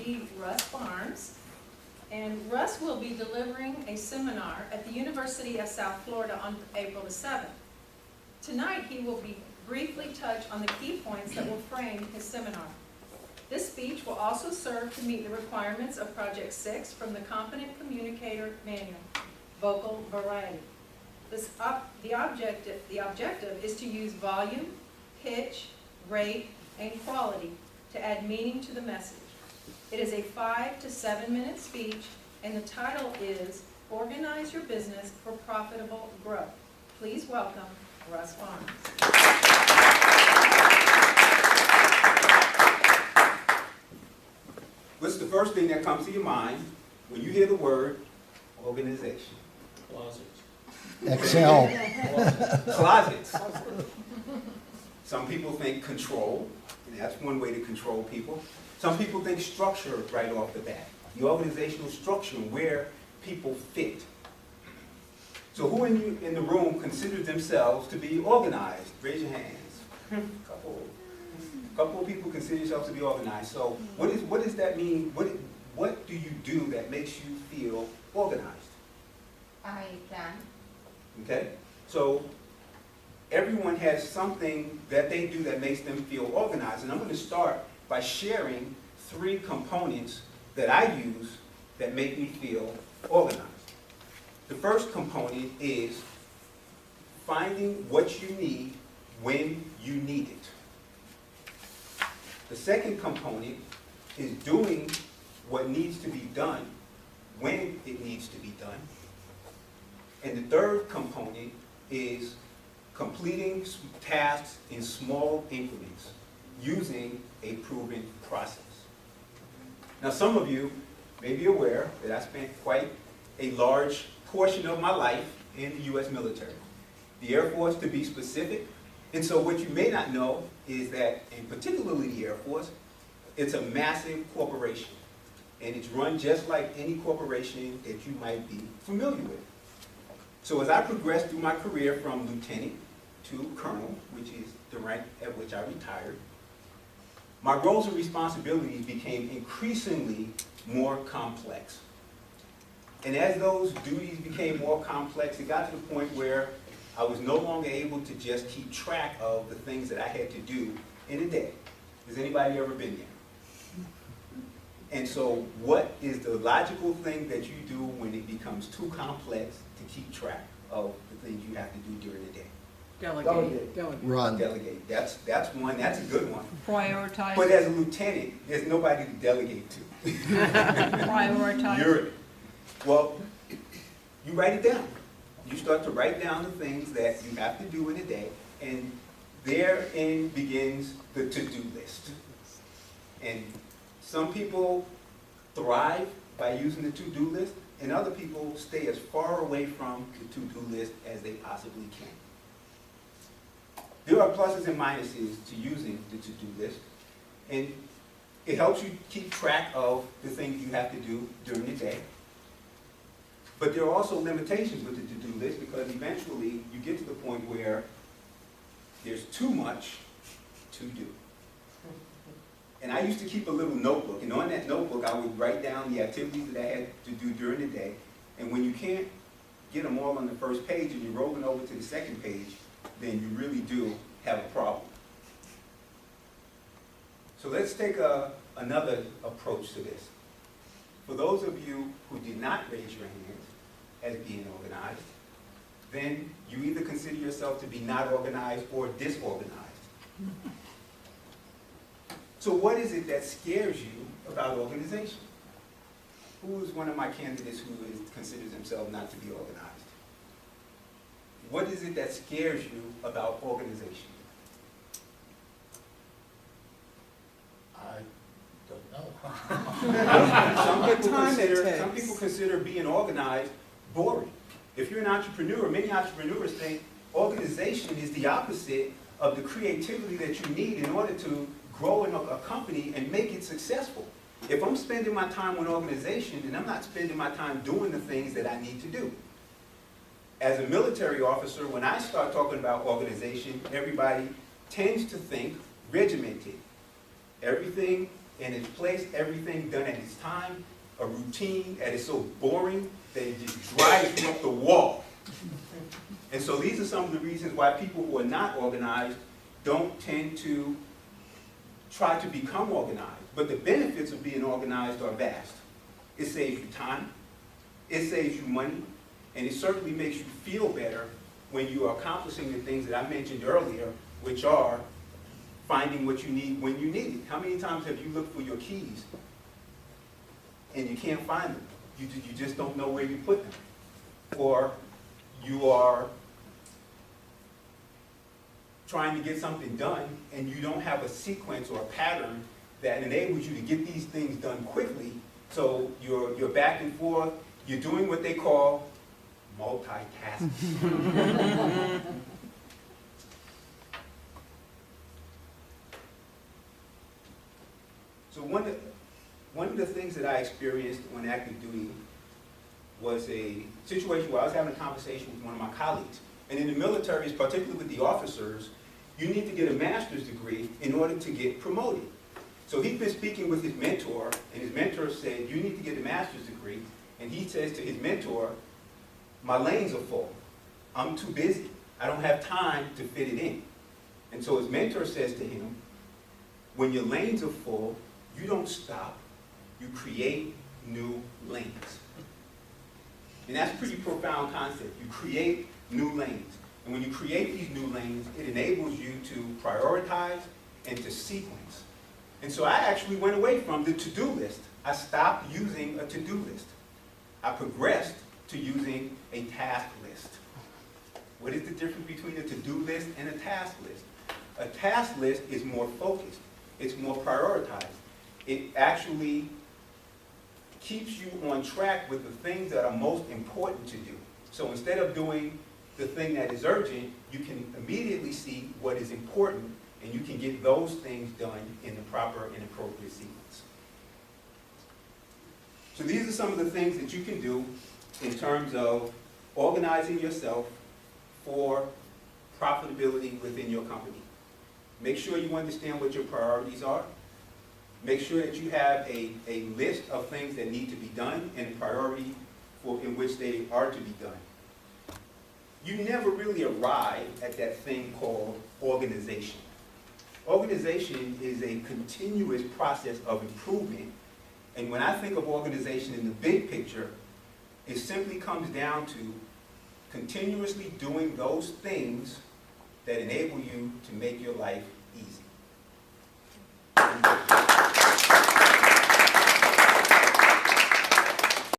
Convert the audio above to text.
be Russ Barnes. And Russ will be delivering a seminar at the University of South Florida on April the 7th. Tonight, he will briefly touch on the key points that will frame his seminar. This speech will also serve to meet the requirements of Project 6 from the Competent Communicator Manual, Vocal Variety. The objective is to use volume, pitch, rate, and quality to add meaning to the message. It is a 5 to 7 minute speech, and the title is Organize Your Business for Profitable Growth. Please welcome Russ Barnes. What's the first thing that comes to your mind when you hear the word organization? Closets. Excel. Closets. Some people think control, and that's one way to control people. Some people think structure right off the bat. The organizational structure where people fit. So who in the room considers themselves to be organized? Raise your hands. Couple of people consider yourselves to be organized. So what does that mean? What do you do that makes you feel organized? I plan. Okay? So everyone has something that they do that makes them feel organized. And I'm going to start by sharing 3 components that I use that make me feel organized. The first component is finding what you need when you need it. The second component is doing what needs to be done when it needs to be done. And the third component is completing tasks in small increments using a proven process. Now, some of you may be aware that I spent quite a large portion of my life in the U.S. military, the Air Force to be specific. And so what you may not know is that, and particularly the Air Force, it's a massive corporation. And it's run just like any corporation that you might be familiar with. So as I progressed through my career from lieutenant to colonel, which is the rank at which I retired, my roles and responsibilities became increasingly more complex. And as those duties became more complex, it got to the point where I was no longer able to just keep track of the things that I had to do in a day. Has anybody ever been there? And so what is the logical thing that you do when it becomes too complex to keep track of the things you have to do during the day? Delegate. Run. Delegate. That's one. That's a good one. Prioritize. But as a lieutenant, there's nobody to delegate to. Prioritize. Well, you write it down. You start to write down the things that you have to do in a day, and therein begins the to-do list. And some people thrive by using the to-do list, and other people stay as far away from the to-do list as they possibly can. There are pluses and minuses to using the to-do list, and it helps you keep track of the things you have to do during the day. But there are also limitations with the to-do list, because eventually you get to the point where there's too much to do. And I used to keep a little notebook, and on that notebook I would write down the activities that I had to do during the day. And when you can't get them all on the first page and you're rolling over to the second page, then you really do have a problem. So let's take another approach to this. For those of you who did not raise your hands as being organized, then you either consider yourself to be not organized or disorganized. So what is it that scares you about organization? Who is one of my candidates who considers himself not to be organized? What is it that scares you about organization? I don't know. Some people consider being organized boring. If you're an entrepreneur, many entrepreneurs think organization is the opposite of the creativity that you need in order to grow in a company and make it successful. If I'm spending my time on organization, then I'm not spending my time doing the things that I need to do. As a military officer, when I start talking about organization, everybody tends to think regimented. Everything in its place, everything done at its time, a routine that is so boring that it just drives you up the wall. And so these are some of the reasons why people who are not organized don't tend to try to become organized. But the benefits of being organized are vast. It saves you time, it saves you money, and it certainly makes you feel better when you are accomplishing the things that I mentioned earlier, which are finding what you need when you need it. How many times have you looked for your keys and you can't find them? You just don't know where you put them. Or you are trying to get something done and you don't have a sequence or a pattern that enables you to get these things done quickly. So you're back and forth, you're doing what they call multitasking. So one of the things that I experienced on active duty was a situation where I was having a conversation with one of my colleagues. And in the military, particularly with the officers, you need to get a master's degree in order to get promoted. So he'd been speaking with his mentor, and his mentor said, you need to get a master's degree. And he says to his mentor, my lanes are full. I'm too busy. I don't have time to fit it in. And so his mentor says to him, when your lanes are full, you don't stop. You create new lanes. And that's a pretty profound concept. You create new lanes. And when you create these new lanes, it enables you to prioritize and to sequence. And so I actually went away from the to-do list. I stopped using a to-do list. I progressed to using a task list. What is the difference between a to-do list and a task list? A task list is more focused. It's more prioritized. It actually keeps you on track with the things that are most important to do. So instead of doing the thing that is urgent, you can immediately see what is important, and you can get those things done in the proper and appropriate sequence. So these are some of the things that you can do in terms of organizing yourself for profitability within your company. Make sure you understand what your priorities are. Make sure that you have a list of things that need to be done and a priority in which they are to be done. You never really arrive at that thing called organization. Organization is a continuous process of improvement. And when I think of organization in the big picture, it simply comes down to continuously doing those things that enable you to make your life easy.